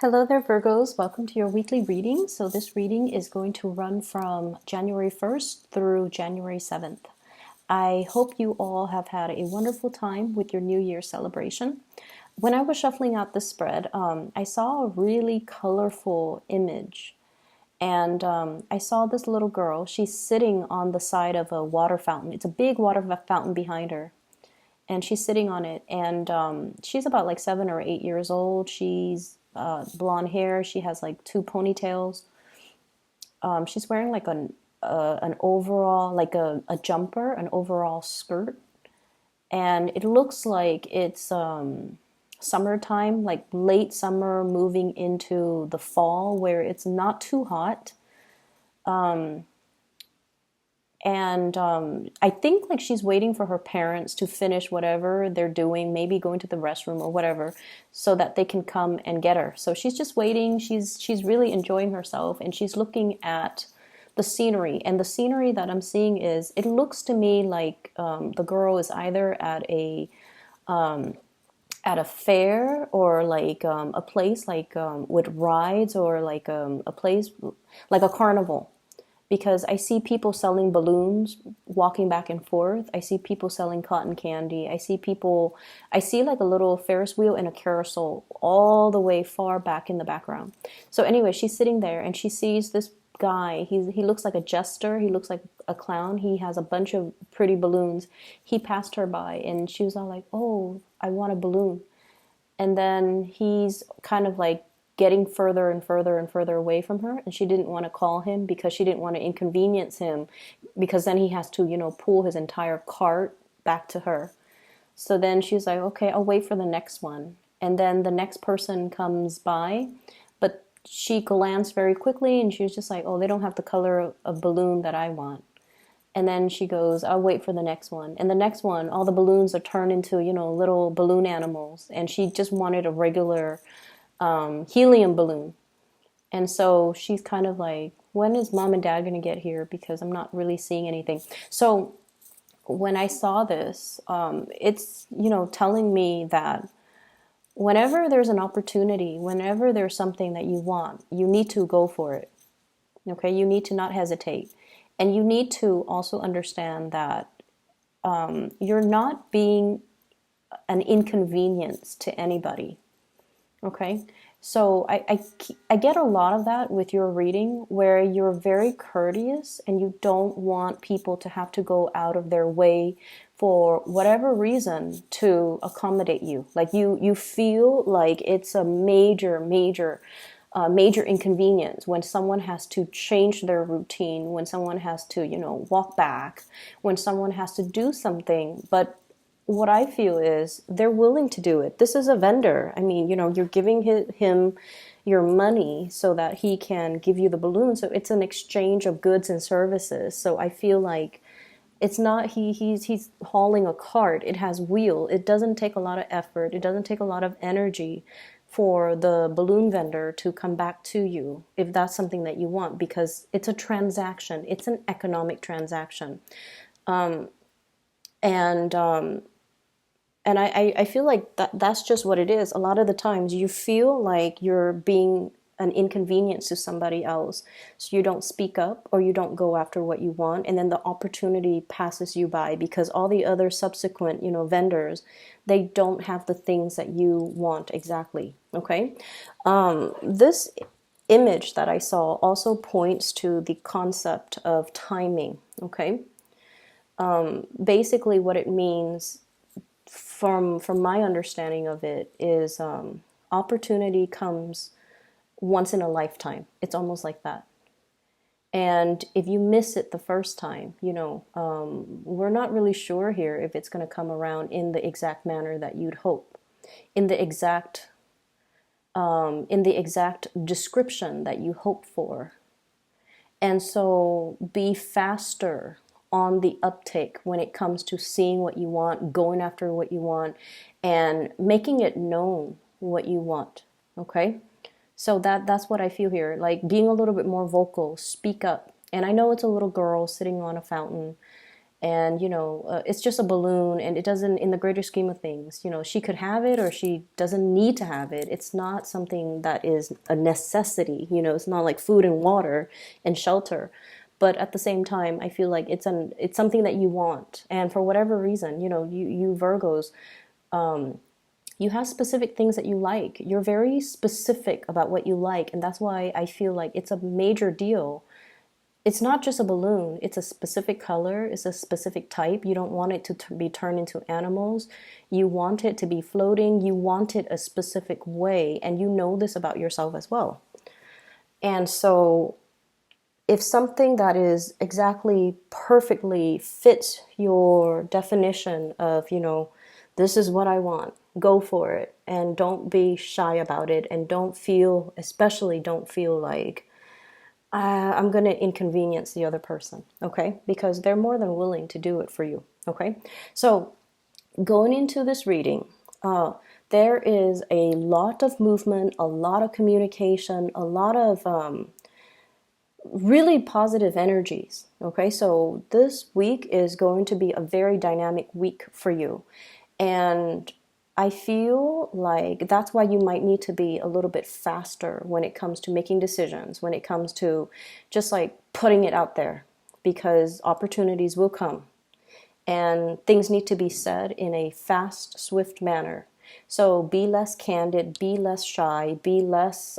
Hello there, Virgos. Welcome to your weekly reading. So, this reading is going to run from January 1st through January 7th. I hope you all have had a wonderful time with your New Year celebration. When I was shuffling out the spread, I saw a really colorful image. And I saw this little girl. She's sitting on the side of a water fountain. It's a big water fountain behind her. And she's sitting on it. And she's about like 7 or 8 years old. She's blonde hair. She has like two ponytails. She's wearing like an overall, like a jumper, an overall skirt, and it looks like it's summertime, like late summer, moving into the fall, where it's not too hot. And I think like she's waiting for her parents to finish whatever they're doing, maybe going to the restroom or whatever, so that they can come and get her. So she's just waiting. She's really enjoying herself, and she's looking at the scenery. And the scenery that I'm seeing is, it looks to me like the girl is either at a fair, or like a place like with rides, or like a place like a carnival, because I see people selling balloons walking back and forth. I see people selling cotton candy. I see like a little Ferris wheel and a carousel all the way far back in the background. So anyway, she's sitting there and she sees this guy. He looks like a jester. He looks like a clown. He has a bunch of pretty balloons. He passed her by and she was all like, "Oh, I want a balloon." And then he's kind of like getting further and further and further away from her, and she didn't want to call him because she didn't want to inconvenience him, because then he has to, pull his entire cart back to her. So then she's like, "Okay, I'll wait for the next one." And then the next person comes by, but she glanced very quickly and she was just like, "Oh, they don't have the color of balloon that I want." And then she goes, "I'll wait for the next one." And the next one, all the balloons are turned into, little balloon animals. And she just wanted a regular helium balloon. And so she's kind of like, "When is mom and dad going to get here? Because I'm not really seeing anything." So when I saw this, it's, telling me that whenever there's an opportunity, whenever there's something that you want, you need to go for it. Okay? You need to not hesitate. And you need to also understand that you're not being an inconvenience to anybody. Okay, so I get a lot of that with your reading, where you're very courteous and you don't want people to have to go out of their way for whatever reason to accommodate you. Like you feel like it's a major inconvenience when someone has to change their routine, when someone has to, walk back, when someone has to do something. But what I feel is they're willing to do it. This is a vendor. I mean, you're giving him your money so that he can give you the balloon. So it's an exchange of goods and services. So I feel like it's not he's hauling a cart. It has wheel. It doesn't take a lot of effort. It doesn't take a lot of energy for the balloon vendor to come back to you if that's something that you want, because it's a transaction. It's an economic transaction. And I feel like that's just what it is. A lot of the times you feel like you're being an inconvenience to somebody else, so you don't speak up or you don't go after what you want, and then the opportunity passes you by because all the other subsequent, vendors, they don't have the things that you want exactly. Okay, this image that I saw also points to the concept of timing. Okay, basically what it means, from my understanding of it, is opportunity comes once in a lifetime. It's almost like that. And if you miss it the first time, we're not really sure here if it's going to come around in the exact manner that you'd hope, in the exact description that you hope for. And so be faster on the uptake when it comes to seeing what you want, going after what you want, and making it known what you want. Okay? So that's what I feel here. Like being a little bit more vocal, speak up. And I know it's a little girl sitting on a fountain, And it's just a balloon, and it doesn't, in the greater scheme of things, she could have it or she doesn't need to have it. It's not something that is a necessity. It's not like food and water and shelter. But at the same time, I feel like it's something that you want, and for whatever reason, you Virgos, you have specific things that you like. You're very specific about what you like, and that's why I feel like it's a major deal. It's not just a balloon, it's a specific color, it's a specific type. You don't want it to be turned into animals. You want it to be floating. You want it a specific way, and you know this about yourself as well. And so, if something that is exactly perfectly fits your definition of, this is what I want, go for it. And don't be shy about it. And especially don't feel like, I'm going to inconvenience the other person, okay? Because they're more than willing to do it for you, okay? So going into this reading, there is a lot of movement, a lot of communication, a lot of really positive energies, okay? So this week is going to be a very dynamic week for you. And I feel like that's why you might need to be a little bit faster when it comes to making decisions, when it comes to just like putting it out there, because opportunities will come and things need to be said in a fast, swift manner. So be less candid, be less shy, be less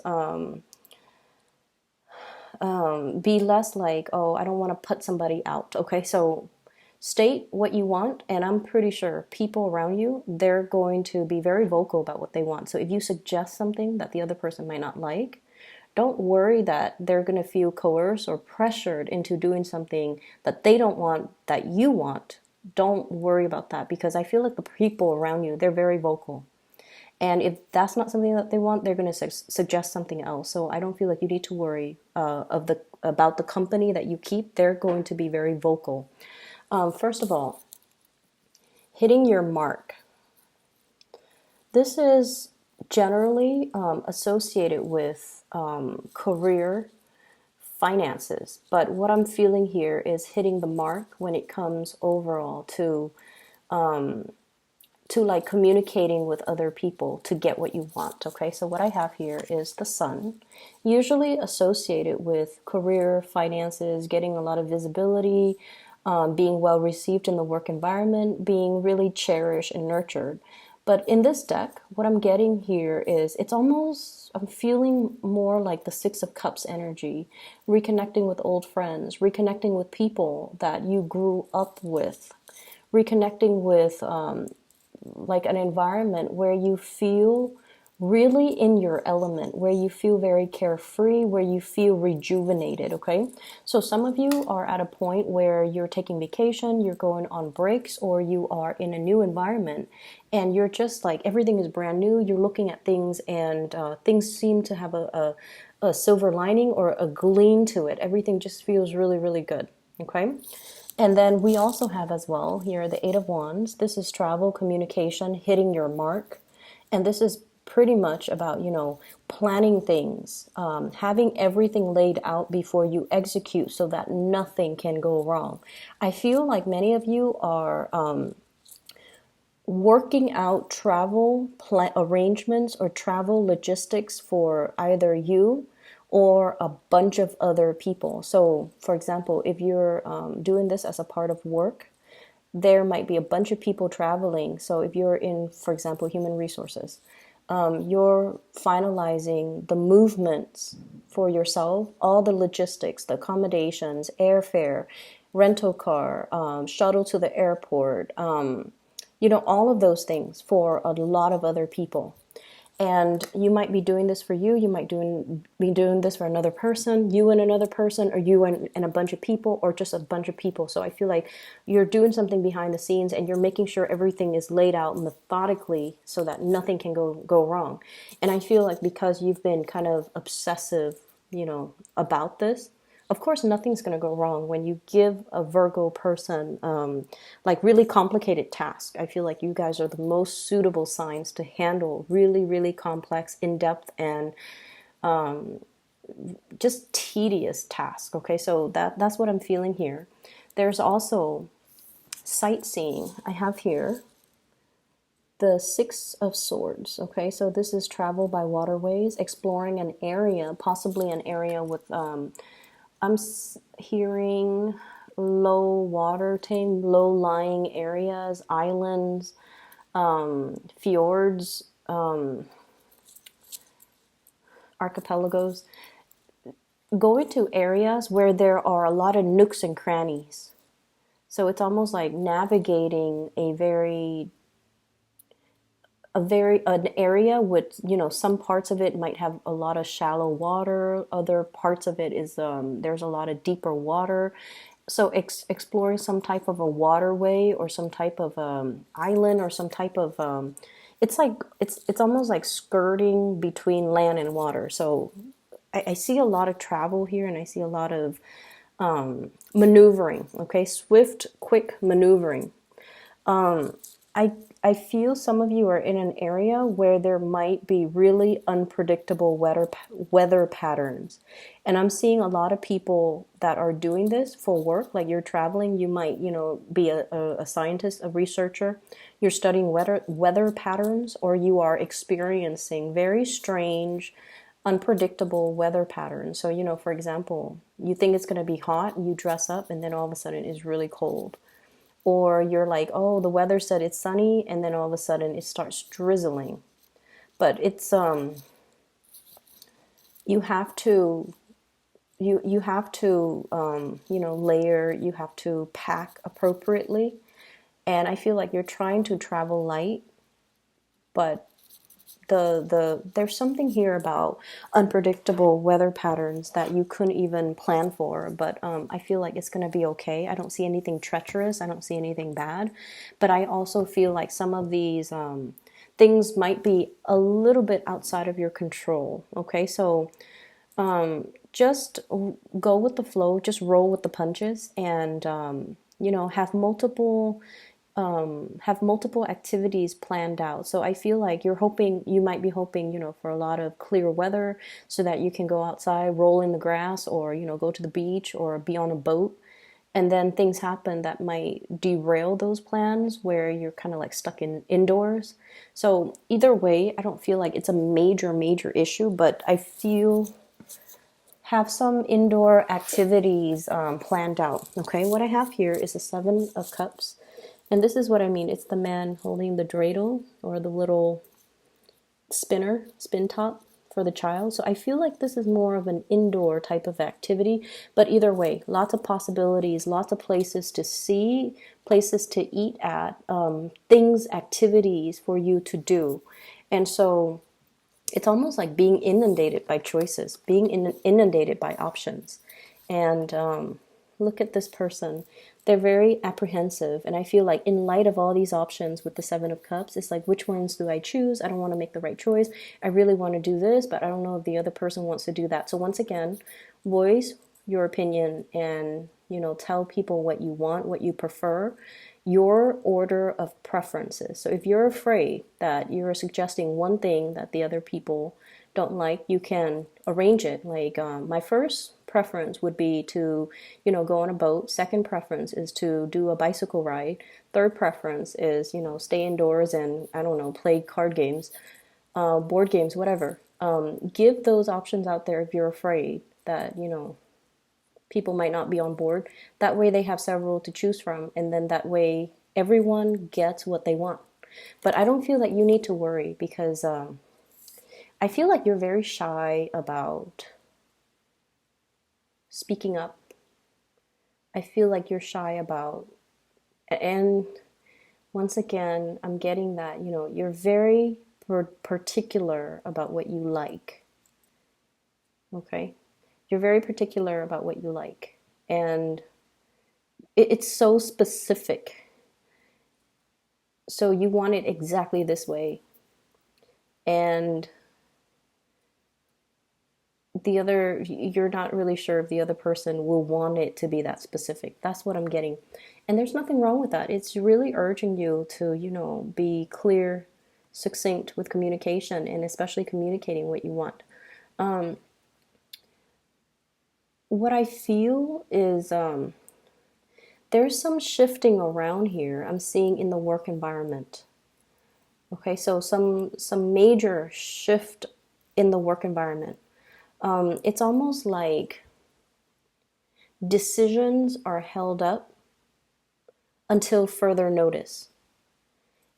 like, oh, I don't want to put somebody out. Okay, so state what you want, and I'm pretty sure people around you, they're going to be very vocal about what they want. So if you suggest something that the other person might not like, don't worry that they're going to feel coerced or pressured into doing something that they don't want, that you want. Don't worry about that, because I feel like the people around you, they're very vocal. And if that's not something that they want, they're going to suggest something else. So I don't feel like you need to worry about the company that you keep. They're going to be very vocal. First of all, hitting your mark. This is generally associated with career, finances. But what I'm feeling here is hitting the mark when it comes overall to like communicating with other people to get what you want. Okay, so what I have here is the sun, usually associated with career, finances, getting a lot of visibility, being well received in the work environment, being really cherished and nurtured. But in this deck, what I'm getting here is I'm feeling more like the Six of Cups energy, reconnecting with old friends, reconnecting with people that you grew up with, reconnecting with like an environment where you feel really in your element, where you feel very carefree, where you feel rejuvenated, okay? So some of you are at a point where you're taking vacation, you're going on breaks, or you are in a new environment and you're just like, everything is brand new. You're looking at things and things seem to have a silver lining or a gleam to it. Everything just feels really, really good, okay? And then we also have as well here the Eight of Wands. This is travel, communication, hitting your mark. And this is pretty much about, planning things, having everything laid out before you execute so that nothing can go wrong. I feel like many of you are working out travel arrangements or travel logistics for either you or a bunch of other people. So, for example, if you're doing this as a part of work, there might be a bunch of people traveling. So if you're in, for example, human resources, you're finalizing the movements for yourself, all the logistics, the accommodations, airfare, rental car, shuttle to the airport, all of those things for a lot of other people. And you might be doing this for you. You might be doing this for another person, you and another person, or you and a bunch of people, or just a bunch of people. So I feel like you're doing something behind the scenes and you're making sure everything is laid out methodically so that nothing can go wrong. And I feel like because you've been kind of obsessive, about this, of course, nothing's going to go wrong when you give a Virgo person like really complicated tasks. I feel like you guys are the most suitable signs to handle really, really complex, in-depth, and just tedious tasks. Okay, so that's what I'm feeling here. There's also sightseeing. I have here the Six of Swords. Okay, so this is travel by waterways, exploring an area, possibly an area with, I'm hearing low water tame, low lying areas, islands, fjords, archipelagos. Going to areas where there are a lot of nooks and crannies. So it's almost like navigating an area with, some parts of it might have a lot of shallow water, other parts of it is there's a lot of deeper water. So exploring some type of a waterway or some type of island or some type of it's like it's almost like skirting between land and water. So I see a lot of travel here, and I see a lot of maneuvering. Okay, swift, quick maneuvering. I I feel some of you are in an area where there might be really unpredictable weather patterns. And I'm seeing a lot of people that are doing this for work, like you're traveling, you might, be a scientist, a researcher, you're studying weather patterns, or you are experiencing very strange, unpredictable weather patterns. So, for example, you think it's going to be hot, you dress up, and then all of a sudden it's really cold. Or you're like, oh, the weather said it's sunny, and then all of a sudden it starts drizzling. But it's you have to you have to layer, you have to pack appropriately. And I feel like you're trying to travel light, but there's something here about unpredictable weather patterns that you couldn't even plan for. But I feel like it's going to be okay. I don't see anything treacherous. I don't see anything bad. But I also feel like some of these things might be a little bit outside of your control. Okay, so just go with the flow. Just roll with the punches, and have multiple activities planned out. So I feel like you might be hoping, for a lot of clear weather so that you can go outside, roll in the grass, or, go to the beach or be on a boat. And then things happen that might derail those plans where you're kind of like stuck indoors. So either way, I don't feel like it's a major issue, but I feel have some indoor activities planned out. Okay, what I have here is a Seven of Cups. And this is what I mean. It's the man holding the dreidel, or the little spin top for the child. So I feel like this is more of an indoor type of activity. But either way, lots of possibilities, lots of places to see, places to eat at, activities for you to do. And so it's almost like being inundated by choices, being inundated by options. And look at this person. They're very apprehensive. And I feel like in light of all these options with the Seven of Cups, it's like, which ones do I choose? I don't want to make the right choice. I really want to do this, but I don't know if the other person wants to do that. So once again, voice your opinion and, tell people what you want, what you prefer, your order of preferences. So if you're afraid that you're suggesting one thing that the other people don't like, you can arrange it. Like my first preference would be to, go on a boat. Second preference is to do a bicycle ride. Third preference is, stay indoors and, I don't know, play card games, board games, whatever. Give those options out there if you're afraid that, people might not be on board. That way they have several to choose from, and then that way everyone gets what they want. But I don't feel that you need to worry, because I feel like you're very shy about speaking up. I feel like you're shy about, and once again, I'm getting that, you're very particular about what you like. Okay? You're very particular about what you like. And it's so specific. So you want it exactly this way. And you're not really sure if the other person will want it to be that specific. That's what I'm getting. And there's nothing wrong with that. It's really urging you to, be clear, succinct with communication, and especially communicating what you want. What I feel is There's some shifting around here I'm seeing in the work environment. Okay, so some major shift in the work environment. It's almost like decisions are held up until further notice.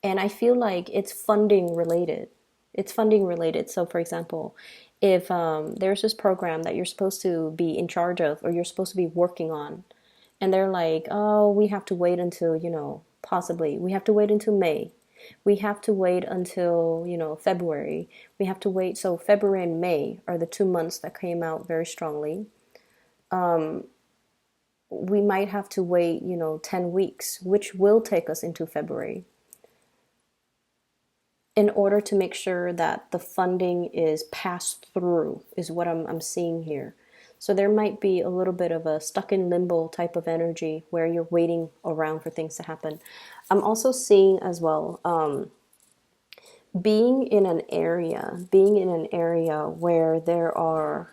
And I feel like it's funding related. It's funding related. So, for example, if there's this program that you're supposed to be in charge of or you're supposed to be working on, and they're like, oh, we have to wait until, possibly, we have to wait until May. We have to wait until, February. We have to wait. So, February and May are the 2 months that came out very strongly. We might have to wait, 10 weeks, which will take us into February, in order to make sure that the funding is passed through, is what I'm seeing here. So there might be a little bit of a stuck in limbo type of energy where you're waiting around for things to happen. I'm also seeing as well, being in an area where there are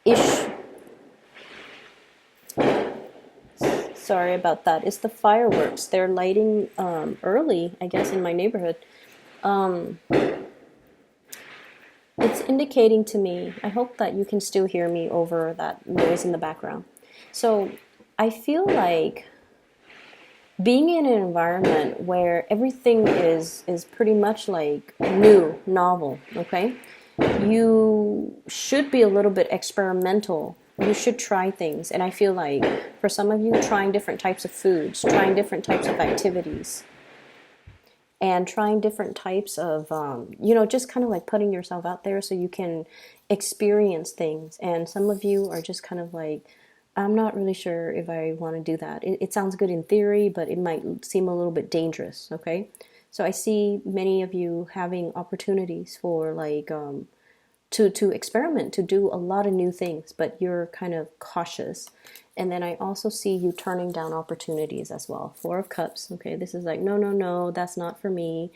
issues. Sorry about that. It's the fireworks. They're lighting early, I guess, in my neighborhood. It's indicating to me, I hope that you can still hear me over that noise in the background. So I feel like being in an environment where everything is pretty much like new, novel, okay? You should be a little bit experimental. You should try things. And I feel like for some of you, trying different types of foods, trying different types of activities, and trying different types of, just kind of like putting yourself out there so you can experience things. And some of you are just kind of like, I'm not really sure if I want to do that. It sounds good in theory, but it might seem a little bit dangerous, okay? So I see many of you having opportunities for like, to experiment, to do a lot of new things, but you're kind of cautious. And then I also see you turning down opportunities as well. Four of Cups. Okay, this is like, no, no, no, that's not for me.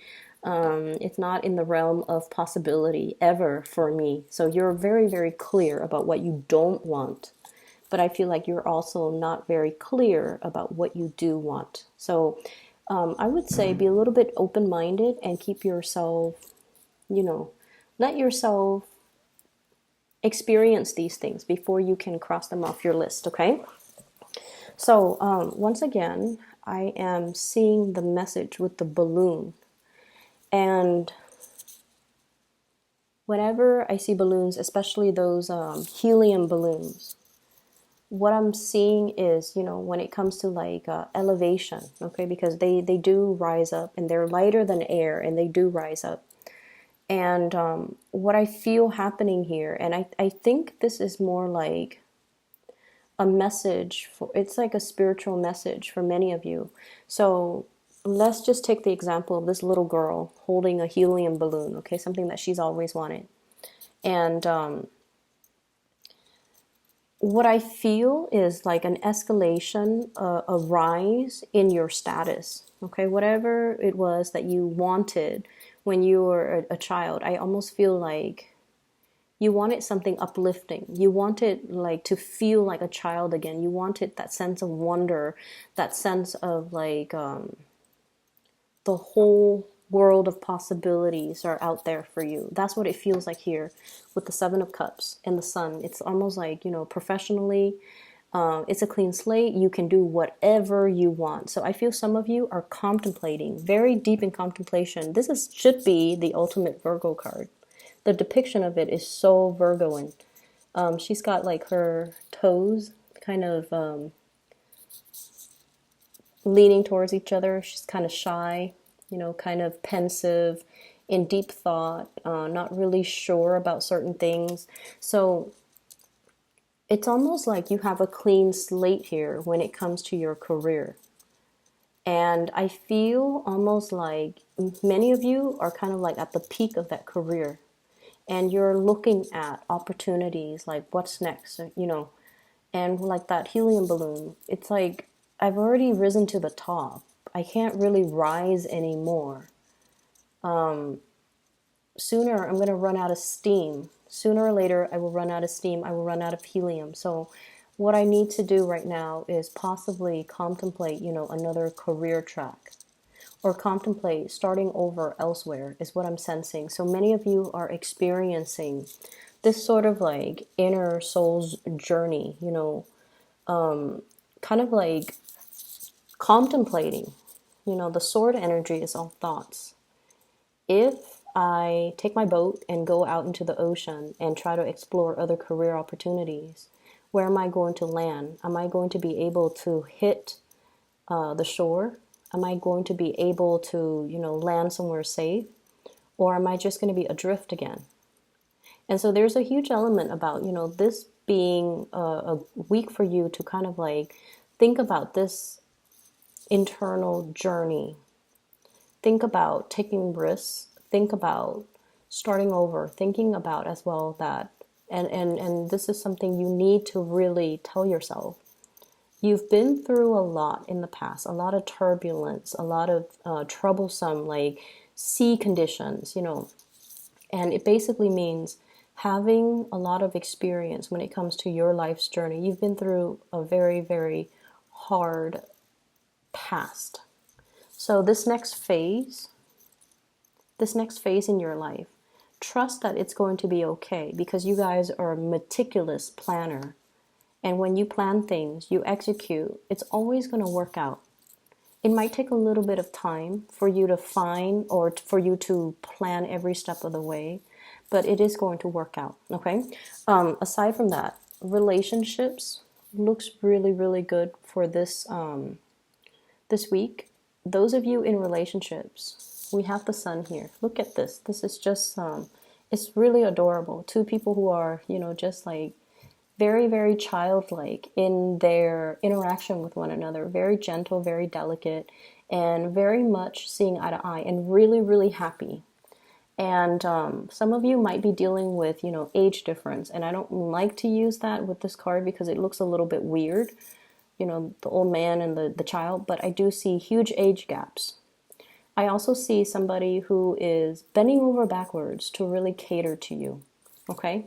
It's not in the realm of possibility ever for me. So you're very, very clear about what you don't want. But I feel like you're also not very clear about what you do want. So I would say be a little bit open-minded and keep yourself, let yourself experience these things before you can cross them off your list, okay? So once again, I am seeing the message with the balloon. And whenever I see balloons, especially those helium balloons, what I'm seeing is, when it comes to like elevation, okay, because they do rise up and they're lighter than air and they do rise up. And what I feel happening here, and I think this is more like a message it's like a spiritual message for many of you. So let's just take the example of this little girl holding a helium balloon, okay, something that she's always wanted. And what I feel is like an escalation, a rise in your status, okay, whatever it was that you wanted when you were a child. I almost feel like you wanted something uplifting. You wanted like to feel like a child again. You wanted that sense of wonder, that sense of like the whole world of possibilities are out there for you. That's what it feels like here with the Seven of Cups and the Sun. It's almost like, professionally, it's a clean slate. You can do whatever you want. So I feel some of you are contemplating, very deep in contemplation. This should be the ultimate Virgo card. The depiction of it is so Virgoan. She's got like her toes kind of leaning towards each other. She's kind of shy, kind of pensive, in deep thought, not really sure about certain things. So it's almost like you have a clean slate here when it comes to your career. And I feel almost like many of you are kind of like at the peak of that career. And you're looking at opportunities, like what's next, and like that helium balloon. It's like, I've already risen to the top. I can't really rise anymore. Sooner I'm going to run out of steam. Sooner or later I will run out of steam. I will run out of helium. So what I need to do right now is possibly contemplate, another career track, or contemplate starting over elsewhere, is what I'm sensing. So many of you are experiencing this sort of like inner soul's journey, kind of like contemplating. The sword energy is all thoughts. If I take my boat and go out into the ocean and try to explore other career opportunities, where am I going to land? Am I going to be able to hit the shore? Am I going to be able to, land somewhere safe? Or am I just going to be adrift again? And so there's a huge element about, this being a week for you to kind of like think about this internal journey. Think about taking risks. Think about starting over. Thinking about as well that, and this is something you need to really tell yourself. You've been through a lot in the past, a lot of turbulence, a lot of troublesome like sea conditions, and it basically means having a lot of experience when it comes to your life's journey. You've been through a very, very hard past. So this next phase in your life, trust that it's going to be okay, because you guys are a meticulous planner. And when you plan things, you execute, it's always going to work out. It might take a little bit of time for you to find or for you to plan every step of the way, but it is going to work out, okay? Aside from that, relationships looks really, really good for this this week. Those of you in relationships, we have the sun here. Look at this. This is just, it's really adorable. Two people who are, just like very, very childlike in their interaction with one another, very gentle, very delicate, and very much seeing eye to eye, and really, really happy. And some of you might be dealing with, age difference, and I don't like to use that with this card because it looks a little bit weird, the old man and the child, but I do see huge age gaps. I also see somebody who is bending over backwards to really cater to you, okay?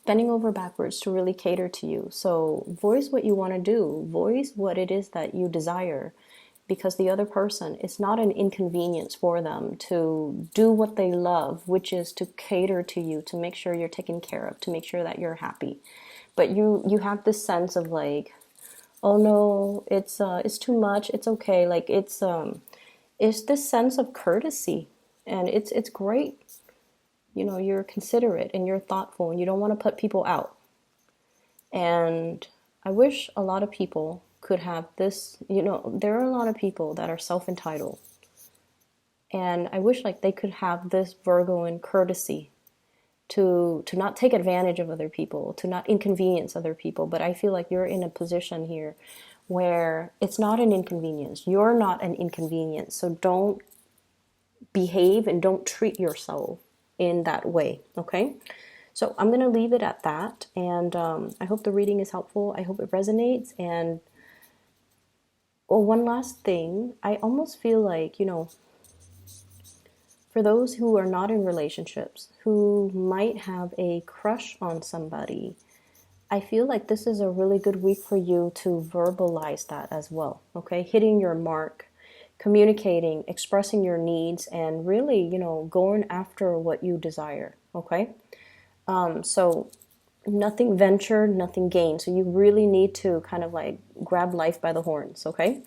Bending over backwards to really cater to you. So voice what you want to do. Voice what it is that you desire, because the other person, it's not an inconvenience for them to do what they love, which is to cater to you, to make sure you're taken care of, to make sure that you're happy. But you have this sense of like, oh no, it's too much. It's okay. Like it's this sense of courtesy, and it's great. You're considerate and you're thoughtful and you don't want to put people out. And I wish a lot of people could have this, there are a lot of people that are self-entitled. And I wish like they could have this Virgoan courtesy to not take advantage of other people, to not inconvenience other people. But I feel like you're in a position here where it's not an inconvenience. You're not an inconvenience. So don't behave and don't treat yourself in that way, okay? So I'm going to leave it at that, and I hope the reading is helpful. I hope it resonates. And one last thing, I almost feel like, for those who are not in relationships, who might have a crush on somebody, I feel like this is a really good week for you to verbalize that as well, okay? Hitting your mark, communicating, expressing your needs, and really, going after what you desire, okay? So nothing ventured, nothing gained. So you really need to kind of like grab life by the horns, okay?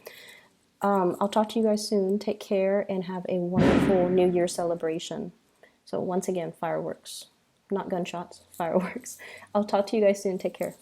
I'll talk to you guys soon. Take care and have a wonderful New Year celebration. So once again, fireworks, not gunshots, fireworks. I'll talk to you guys soon. Take care.